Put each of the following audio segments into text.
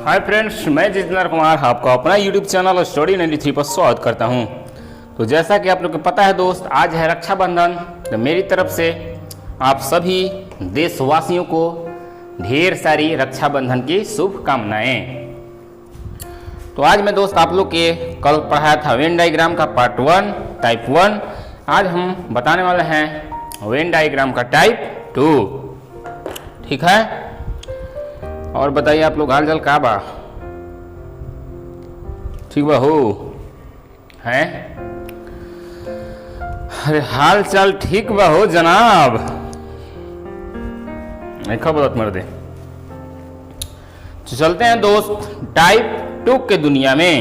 Hi friends, मैं जितेंद्र कुमार आपका अपना यूट्यूब चैनल स्टडी 93 पर स्वागत करता हूं। तो जैसा कि आप लोग को पता है दोस्त, आज है रक्षाबंधन। तो मेरी तरफ से आप सभी देशवासियों को ढेर सारी रक्षाबंधन की शुभकामनाएं। तो आज मैं दोस्त आप लोग के कल पढ़ाया था वेन डायग्राम का पार्ट 1 टाइप 1। आज हम बताने वाले हैं वेन डायग्राम का टाइप 2। ठीक है, और बताइए आप लोग हाल चाल का बा? ठीक बा हो हैं? अरे हाल चाल ठीक बा हो जनाब? नहीं खबर मर दे। तो चलते हैं दोस्त टाइप 2 के दुनिया में।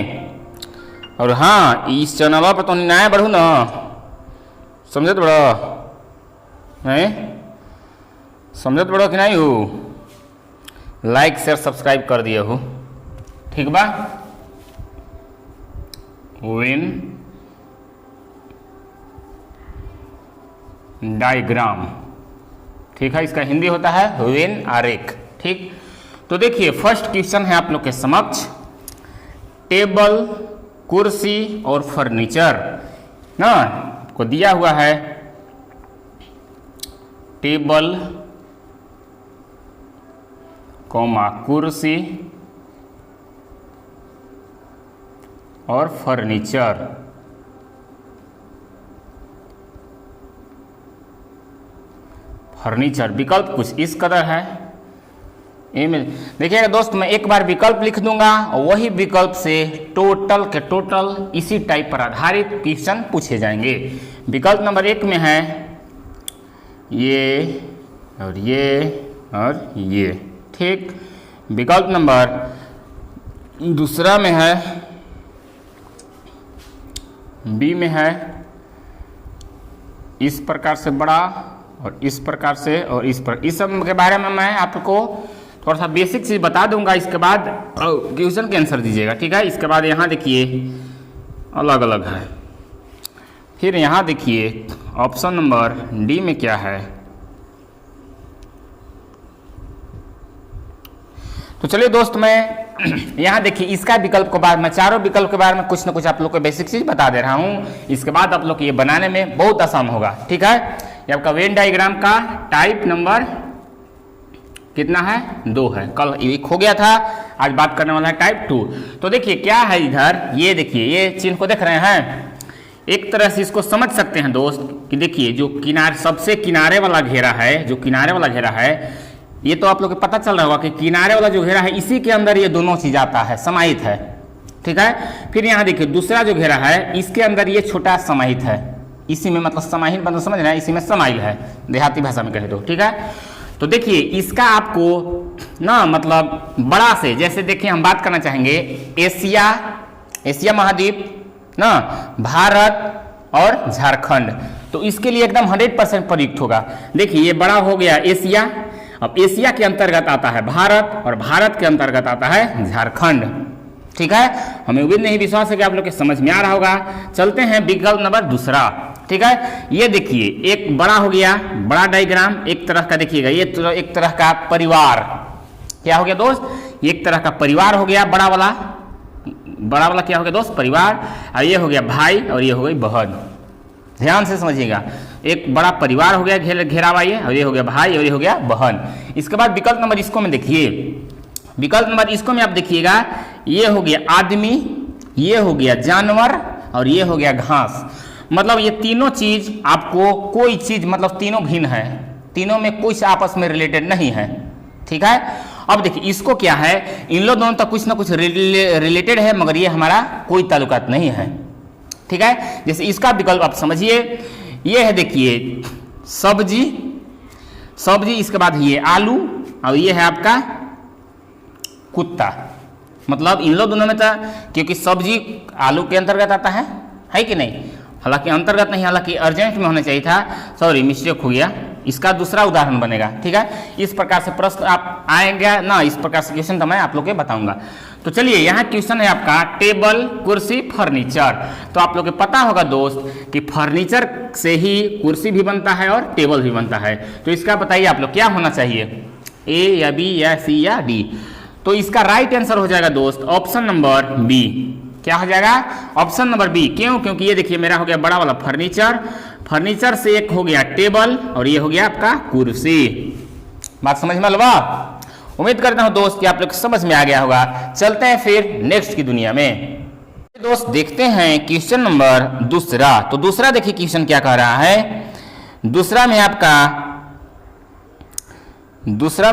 और हाँ, इस चैनल पर तो नया बढ़ू ना, समझत बड़ा है? समझत बड़ा कि नहीं हो? लाइक शेयर सब्सक्राइब कर दिए हो, ठीक बा? वेन डायग्राम, ठीक है, इसका हिंदी होता है वेन आरेख। ठीक, तो देखिए फर्स्ट क्वेश्चन है आप लोग के समक्ष, टेबल, कुर्सी और फर्नीचर ना को दिया हुआ है। टेबल कॉमा कुर्सी और फर्नीचर। फर्नीचर विकल्प कुछ इस कदर है। देखिएगा दोस्त, मैं एक बार विकल्प लिख दूंगा और वही विकल्प से टोटल के टोटल इसी टाइप पर आधारित क्वेश्चन पूछे जाएंगे। विकल्प नंबर 1 में है ये और ये और ये। ठीक, विकल्प नंबर 2 में है, बी में है इस प्रकार से बड़ा और इस प्रकार से और इस पर। इस सब के बारे में मैं आपको थोड़ा सा बेसिक चीज बता दूंगा, इसके बाद क्वेश्चन के आंसर दीजिएगा। ठीक है, इसके बाद यहाँ देखिए अलग अलग है। फिर यहाँ देखिए ऑप्शन नंबर डी में क्या है। तो चलिए दोस्त, मैं यहाँ देखिए इसका विकल्प के बाद मैं चारों विकल्प के बारे में कुछ ना कुछ आप लोग को बेसिक चीज बता दे रहा हूँ। इसके बाद आप लोग को ये बनाने में बहुत आसान होगा। ठीक है, ये आपका वेन डायग्राम का टाइप नंबर कितना है? 2 है। कल 1 हो गया था, आज बात करने वाला है टाइप 2। तो देखिए क्या है इधर, ये देखिए ये चिन्ह को देख रहे हैं। एक तरह से इसको समझ सकते हैं दोस्त कि देखिए जो किनारे सबसे किनारे वाला घेरा है, जो किनारे वाला घेरा है, ये तो आप लोग को पता चल रहा होगा कि किनारे वाला जो घेरा है इसी के अंदर ये दोनों चीज आता है, समाहित है। ठीक है, फिर यहाँ देखिए दूसरा जो घेरा है इसके अंदर ये छोटा समाहित है। इसी में मतलब समाहित मतलब समझ रहे हैं, इसी में समाइल है, देहाती भाषा में कहे तो। ठीक है, तो देखिए इसका आपको ना मतलब बड़ा से, जैसे देखिए हम बात करना चाहेंगे एशिया महाद्वीप ना, भारत और झारखंड, तो इसके लिए एकदम 100% प्रयुक्त होगा। देखिए ये बड़ा हो गया एशिया, अब एशिया के अंतर्गत आता है भारत और भारत के अंतर्गत आता है झारखंड। ठीक है, हमें उम्मीद नहीं विश्वास है कि आप लोग के समझ में आ रहा होगा। चलते हैं विकल्प नंबर 2। ठीक है, ये देखिए एक बड़ा हो गया, बड़ा डायग्राम एक तरह का, देखिएगा ये एक तरह का परिवार। क्या हो गया दोस्त? एक तरह का परिवार हो गया, बड़ा वाला क्या हो गया दोस्त? परिवार। और ये हो गया भाई और ये हो गई बहन। ध्यान से समझिएगा, एक बड़ा परिवार हो गया घेरा हुआ ये, और ये हो गया भाई और ये हो गया बहन। इसके बाद विकल्प नंबर इसको में देखिए, विकल्प नंबर इसको में आप देखिएगा, ये हो गया आदमी, ये हो गया जानवर और ये हो गया घास। मतलब ये तीनों चीज आपको कोई चीज मतलब तीनों भिन्न है, तीनों में कुछ आपस में रिलेटेड नहीं है। ठीक है, अब देखिए इसको क्या है, इन लोग दोनों तक कुछ ना कुछ रिलेटेड है, मगर ये हमारा कोई ताल्लुकात नहीं है। ठीक है, जैसे इसका विकल्प आप समझिए, ये है देखिए सब्जी, इसके बाद ये आलू और ये है आपका कुत्ता। मतलब इन लोग दोनों में था, क्योंकि सब्जी आलू के अंतर्गत आता है कि नहीं? हालांकि अंतर्गत नहीं, हालांकि अर्जेंट में होना चाहिए था, सॉरी मिस्टेक हो गया। इसका दूसरा उदाहरण बनेगा। ठीक है, इस प्रकार से प्रश्न आप आएगा ना, इस प्रकार से क्वेश्चन तो मैं आप लोग को बताऊंगा। तो चलिए यहाँ क्वेश्चन है आपका टेबल, कुर्सी, फर्नीचर। तो आप लोग को पता होगा दोस्त कि फर्नीचर से ही कुर्सी भी बनता है और टेबल भी बनता है। तो इसका बताइए आप लोग क्या होना चाहिए, ए या बी या सी या डी? तो इसका राइट आंसर हो जाएगा दोस्त ऑप्शन नंबर बी। क्या हो जाएगा? Option number B. क्यों? क्योंकि ये देखिए मेरा हो गया बड़ा वाला फर्नीचर, फर्नीचर से एक हो गया टेबल और ये हो गया आपका कुर्सी। बात समझ में लवा? उम्मीद करता हूं दोस्त कि आप लोग समझ में आ गया होगा। चलते हैं फिर नेक्स्ट की दुनिया में। दोस्त देखते हैं क्वेश्चन नंबर दूसरा। तो दूसरा देखिए क्वेश्चन क्या कह रहा है। दूसरा में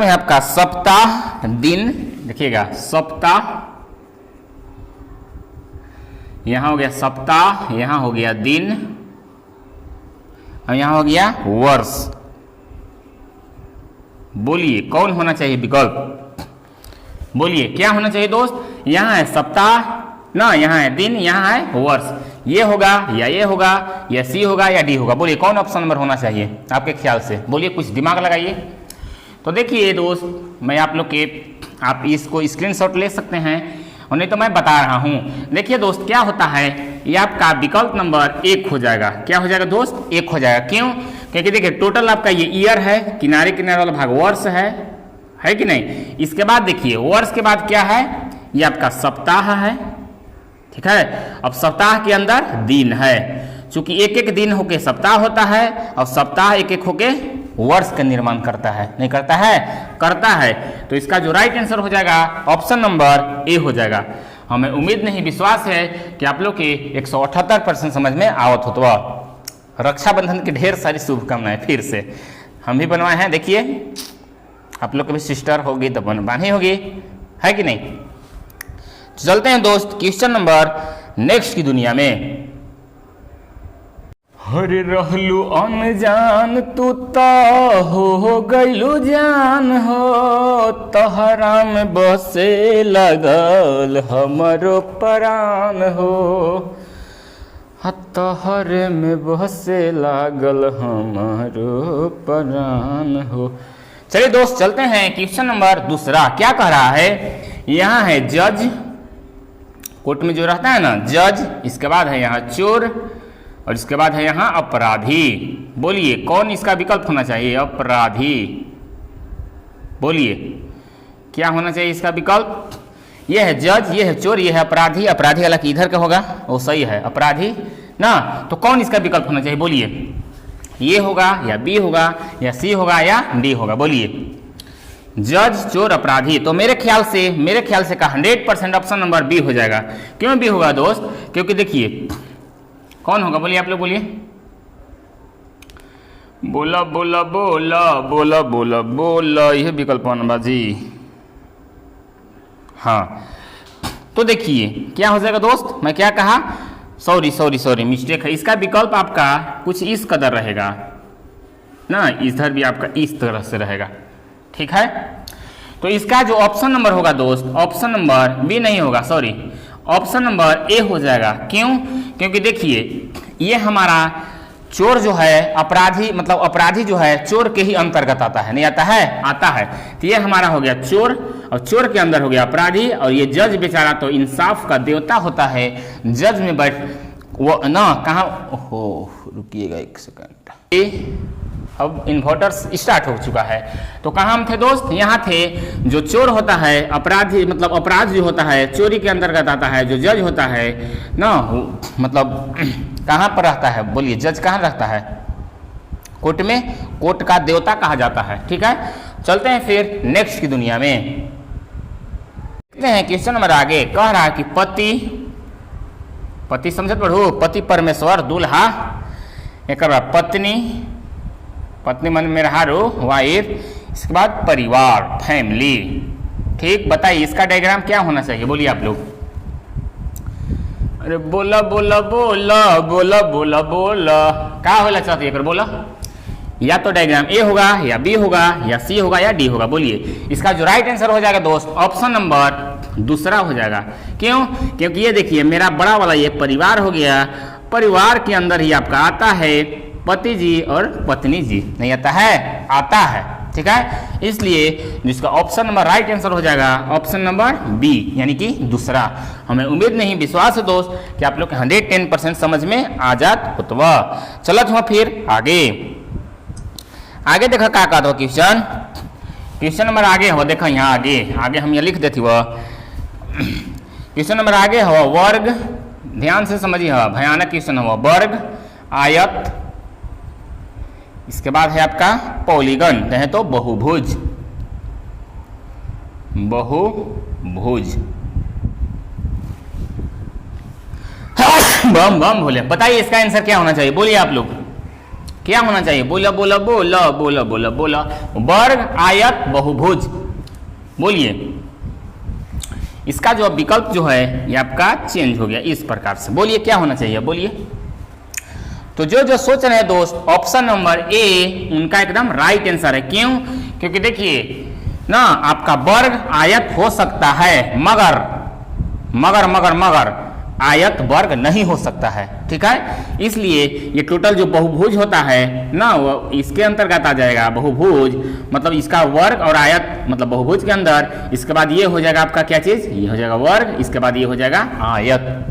आपका सप्ताह दिन, देखिएगा सप्ताह, यहां हो गया सप्ताह, यहां हो गया दिन और यहां हो गया वर्ष। बोलिए कौन होना चाहिए विकल्प? बोलिए क्या होना चाहिए दोस्त? यहां है सप्ताह ना, यहाँ है दिन, यहाँ है वर्ष। ये होगा या ये होगा या सी होगा या डी होगा? बोलिए कौन ऑप्शन नंबर होना चाहिए आपके ख्याल से? बोलिए कुछ दिमाग लगाइए। तो देखिए दोस्त, मैं आप लोग के, आप इसको स्क्रीनशॉट ले सकते हैं और नहीं तो मैं बता रहा हूँ। देखिए दोस्त क्या होता है, ये आपका विकल्प नंबर 1 हो जाएगा। क्या हो जाएगा दोस्त? 1 हो जाएगा। क्यों? क्योंकि देखिए टोटल आपका ये ईयर है, किनारे किनारे वाला भाग वर्ष है कि नहीं? इसके बाद देखिए वर्ष के बाद क्या है, ये आपका सप्ताह है, ठीक है। अब सप्ताह के अंदर दिन है, चूंकि एक एक दिन होके सप्ताह होता है और सप्ताह एक एक होके वर्ष का निर्माण करता है, नहीं करता है? करता है। तो इसका जो राइट आंसर हो जाएगा ऑप्शन नंबर ए हो जाएगा। हमें उम्मीद नहीं विश्वास है कि आप लोग के 178% समझ में आवत हो। तो रक्षाबंधन की ढेर सारी शुभकामनाएं फिर से हम भी बनवाए हैं। देखिए आप लोग की भी सिस्टर होगी तो बांधी होगी, है कि नहीं? चलते हैं दोस्त क्वेश्चन नंबर नेक्स्ट की दुनिया में। हरे रहलू अनजान तू तो हो गइलू जान हो, तहरा में बसे लगल हमरो प्राण हो, तहरे में बसे लागल हमारो प्राण हो। चलिए दोस्त चलते हैं क्वेश्चन नंबर दूसरा। क्या कह रहा है? यहाँ है जज, कोर्ट में जो रहता है ना जज, इसके बाद है यहाँ चोर और इसके बाद है यहाँ अपराधी। बोलिए कौन इसका विकल्प होना चाहिए? अपराधी। बोलिए क्या होना चाहिए इसका विकल्प? ये है जज, ये है चोर, ये है अपराधी। अपराधी वाला कि इधर का होगा वो सही है, अपराधी ना। तो कौन इसका विकल्प होना चाहिए? बोलिए ये होगा या बी होगा या सी होगा या डी होगा? बोलिए जज चोर अपराधी। तो मेरे ख्याल से का 100% ऑप्शन नंबर बी हो जाएगा। क्यों बी होगा दोस्त? क्योंकि देखिए कौन होगा? बोलिए आप लोग बोलिए, बोला बोला बोला बोला बोला बोला, यह विकल्प नंबर जी। हाँ तो देखिए क्या हो जाएगा दोस्त, मैं क्या कहा, सॉरी मिस्टेक है। इसका विकल्प आपका कुछ इस कदर रहेगा ना, इधर भी आपका इस तरह से रहेगा, ठीक है। तो इसका जो ऑप्शन नंबर होगा दोस्त, ऑप्शन नंबर बी नहीं होगा, सॉरी, ऑप्शन नंबर ए हो जाएगा। क्यों? क्योंकि देखिए ये हमारा चोर जो है अपराधी, मतलब अपराधी जो है चोर के ही अंतर्गत आता है, नहीं आता है? आता है। तो ये हमारा हो गया चोर और चोर के अंदर हो गया अपराधी। और ये जज बेचारा तो इंसाफ का देवता होता है, जज में बैठ वो ना कहाँ, ओहो रुकिएगा एक सेकंड, अब इन्वर्टर्स स्टार्ट हो चुका है। तो कहाँ हम थे दोस्त? यहाँ थे। जो चोर होता है अपराधी, मतलब अपराध जो होता है चोरी के अंतर्गत आता है। जो जज होता है ना, मतलब कहाँ पर रहता है? बोलिए जज कहाँ रहता है? कोर्ट में, कोर्ट का देवता कहा जाता है, ठीक है। चलते हैं फिर नेक्स्ट की दुनिया में, देखते हैं क्वेश्चन नंबर आगे। कह रहा है कि पति समझत पढ़ो, पति परमेश्वर, दूल्हा, एक पत्नी मन में रहा वाइफ, इसके बाद परिवार, फैमिली, ठीक। बताइए इसका डायग्राम क्या होना चाहिए? बोलिए आप लोग। अरे बोला बोला बोला बोला बोला बोला, क्या होना चाहते हैं? बोला या तो डायग्राम ए होगा या बी होगा या सी होगा या डी होगा। बोलिए इसका जो राइट आंसर हो जाएगा दोस्त, ऑप्शन नंबर दूसरा हो जाएगा। क्यों? क्योंकि ये देखिए मेरा बड़ा वाला ये परिवार हो गया, परिवार के अंदर ही आपका आता है पति जी और पत्नी जी, नहीं आता है? आता है, ठीक है। इसलिए जिसका ऑप्शन नंबर राइट आंसर हो जाएगा ऑप्शन नंबर बी, यानी कि दूसरा। हमें उम्मीद नहीं विश्वास है दोस्त कि आप लोग 110% समझ में आ जात होतवा। चलत हुआ फिर आगे देखा क्या कहता क्वेश्चन। क्वेश्चन नंबर आगे हो, देखो यहाँ आगे आगे हम ये लिख देती वह क्वेश्चन नंबर आगे हो वर्ग, ध्यान से समझिए, हो भयानक क्वेश्चन हो, वर्ग, आयत, इसके बाद है आपका पॉलीगन, कहें तो बहुभुज, बहुभुज। बम बम बोले, बताइए इसका आंसर क्या होना चाहिए, बोलिए आप लोग क्या होना चाहिए, बोला बोला बोला बोला बोला बोला, वर्ग, आयत, बहुभुज, बोलिए। इसका जो विकल्प जो है ये आपका चेंज हो गया इस प्रकार से, बोलिए क्या होना चाहिए, बोलिए। तो जो जो सोच रहे हैं दोस्त, ऑप्शन नंबर ए उनका एकदम राइट आंसर है। क्यों? क्योंकि देखिए ना, आपका वर्ग आयत हो सकता है, मगर मगर मगर मगर आयत वर्ग नहीं हो सकता है, ठीक है। इसलिए ये टोटल जो बहुभुज होता है ना, वो इसके अंतर्गत आ जाएगा। बहुभुज मतलब इसका वर्ग और आयत, मतलब बहुभुज के अंदर, इसके बाद ये हो जाएगा आपका क्या चीज, ये हो जाएगा वर्ग, इसके बाद ये हो जाएगा आयत,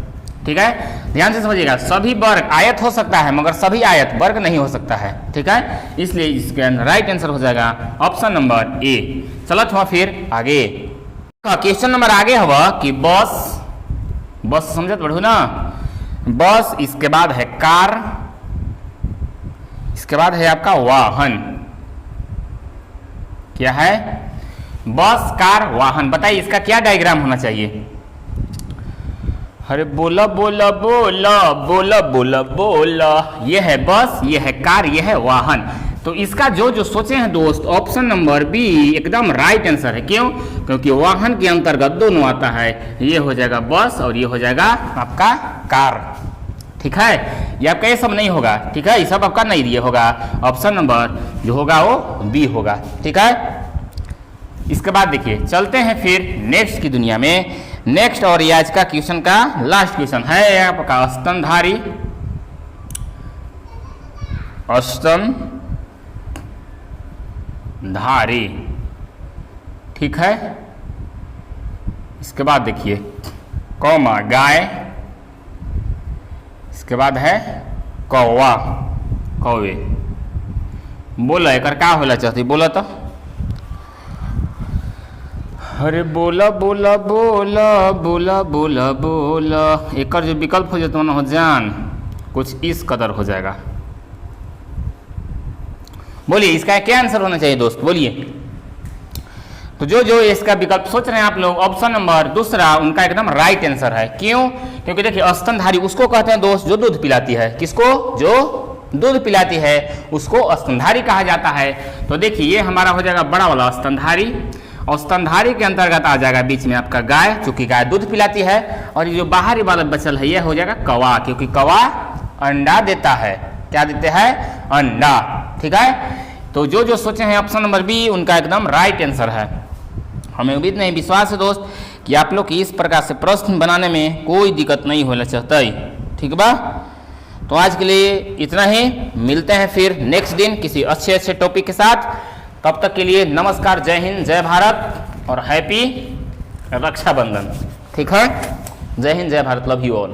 ठीक है। ध्यान से समझिएगा, सभी वर्ग आयत हो सकता है मगर सभी आयत वर्ग नहीं हो सकता है, ठीक है। इसलिए इसके राइट आंसर हो जाएगा ऑप्शन नंबर ए। चलत हुआ फिर आगे, क्वेश्चन नंबर आगे हुआ कि बस, बस समझत बढ़ू ना, बस, इसके बाद है कार, इसके बाद है आपका वाहन। क्या है? बस, कार, वाहन। बताइए इसका क्या डायग्राम होना चाहिए। अरे बोला बोला बोला बोला बोला बोला, ये है बस, ये है कार, ये है वाहन। तो इसका जो जो सोचे हैं दोस्त, ऑप्शन नंबर बी एकदम राइट आंसर है। क्यों? क्योंकि वाहन के अंतर्गत दोनों आता है, ये हो जाएगा बस और ये हो जाएगा आपका कार, ठीक है। ये आपका ये सब नहीं होगा, ठीक है, ये सब आपका नहीं दिए होगा। ऑप्शन नंबर जो होगा वो बी होगा, ठीक है। इसके बाद देखिए चलते हैं फिर नेक्स्ट की दुनिया में। नेक्स्ट और ये आज का क्वेश्चन का लास्ट क्वेश्चन है आपका स्तनधारी, स्तनधारी, ठीक है। इसके बाद देखिए कौमा गाय, इसके बाद है कौवा, कौवे। बोला एक का होला चाहती, बोला तो अरे बोला बोला बोला बोला बोला बोला, एक जो विकल्प हो जाता ना हो जान, कुछ इस कदर हो जाएगा। बोलिए इसका क्या आंसर होना चाहिए दोस्त, बोलिए। तो जो जो इसका विकल्प सोच रहे हैं आप लोग, ऑप्शन नंबर दूसरा उनका एकदम राइट आंसर है। क्यों? क्योंकि देखिए स्तनधारी उसको कहते हैं दोस्त जो दूध पिलाती है। किसको? जो दूध पिलाती है उसको स्तनधारी कहा जाता है। तो देखिए ये हमारा हो जाएगा बड़ा वाला स्तनधारी, और स्तनधारी के अंतर्गत आ जाएगा बीच में आपका गाय, चूंकि गाय दूध पिलाती है। और ये जो बाहरी वाला बचल है ये हो जाएगा कौवा, क्योंकि कौवा अंडा देता है। क्या देते हैं? अंडा, ठीक है। तो जो जो सोचे हैं ऑप्शन नंबर बी उनका एकदम राइट आंसर है। हमें उम्मीद नहीं, विश्वास है दोस्त कि आप लोग की इस प्रकार से प्रश्न बनाने में कोई दिक्कत नहीं होना चाहता है, ठीक बा। तो आज के लिए इतना ही, मिलते हैं फिर नेक्स्ट दिन किसी अच्छे अच्छे टॉपिक के साथ। तब तक के लिए नमस्कार, जय हिंद, जय भारत और हैप्पी रक्षाबंधन, ठीक है। जय हिंद, जय भारत, लव यू ऑल।